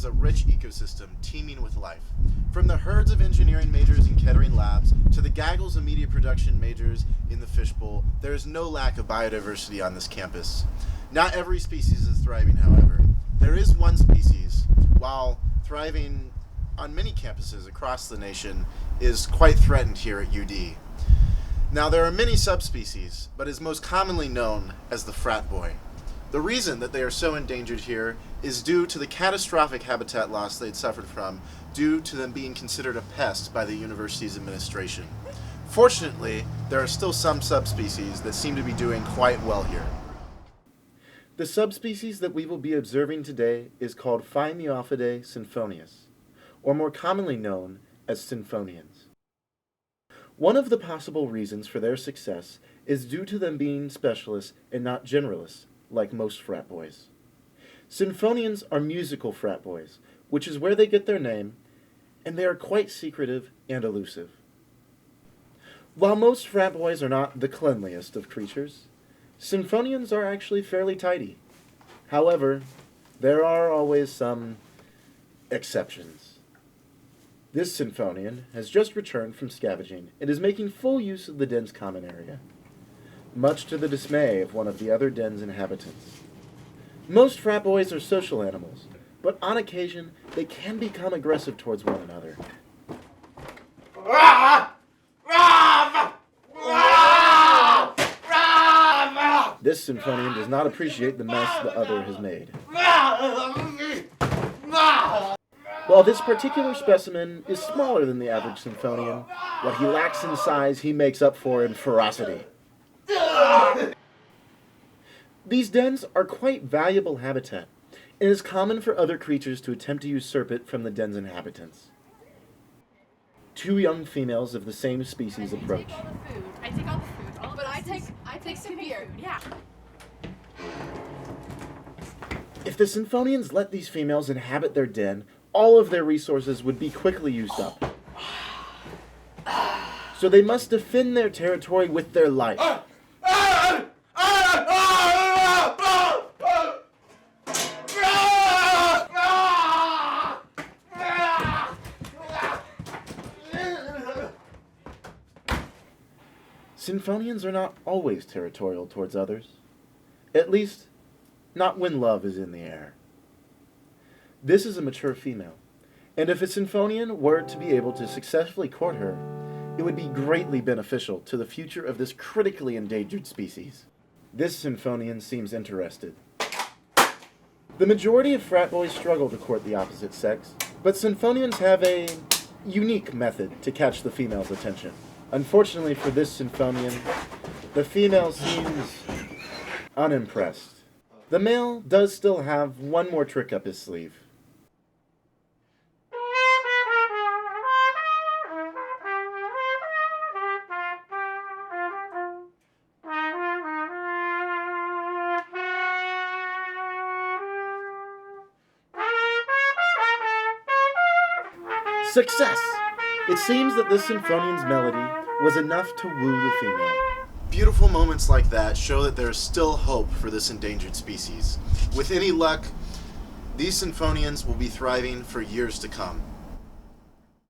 is a rich ecosystem teeming with life. From the herds of engineering majors in Kettering labs to the gaggles of media production majors in the fishbowl, there is no lack of biodiversity on this campus. Not every species is thriving, however. There is one species, while thriving on many campuses across the nation, is quite threatened here at UD. Now, there are many subspecies, but is most commonly known as the frat boy. The reason that they are so endangered here is due to the catastrophic habitat loss they'd suffered from due to them being considered a pest by the university's administration. Fortunately, there are still some subspecies that seem to be doing quite well here. The subspecies that we will be observing today is called Phaeomyophidae sinfonius, or more commonly known as sinfonians. One of the possible reasons for their success is due to them being specialists and not generalists, like most frat boys. Sinfonians are musical frat boys, which is where they get their name, and they are quite secretive and elusive. While most frat boys are not the cleanliest of creatures, sinfonians are actually fairly tidy. However, there are always some exceptions. This sinfonian has just returned from scavenging and is making full use of the den's common area, much to the dismay of one of the other den's inhabitants. Most frat boys are social animals, but on occasion they can become aggressive towards one another. This sinfonian does not appreciate the mess the other has made. While this particular specimen is smaller than the average sinfonian, what he lacks in size he makes up for in ferocity. These dens are quite valuable habitat, and it is common for other creatures to attempt to usurp it from the den's inhabitants. Two young females of the same species approach. I take all the food. But I take some beer. Yeah. If the sinfonians let these females inhabit their den, all of their resources would be quickly used up. So they must defend their territory with their life. Sinfonians are not always territorial towards others. At least, not when love is in the air. This is a mature female, and if a sinfonian were to be able to successfully court her, it would be greatly beneficial to the future of this critically endangered species. This sinfonian seems interested. The majority of frat boys struggle to court the opposite sex, but sinfonians have a unique method to catch the female's attention. Unfortunately for this sinfonian, the female seems unimpressed. The male does still have one more trick up his sleeve. Success! It seems that this sinfonian's melody was enough to woo the female. Beautiful moments like that show that there is still hope for this endangered species. With any luck, these sinfonians will be thriving for years to come.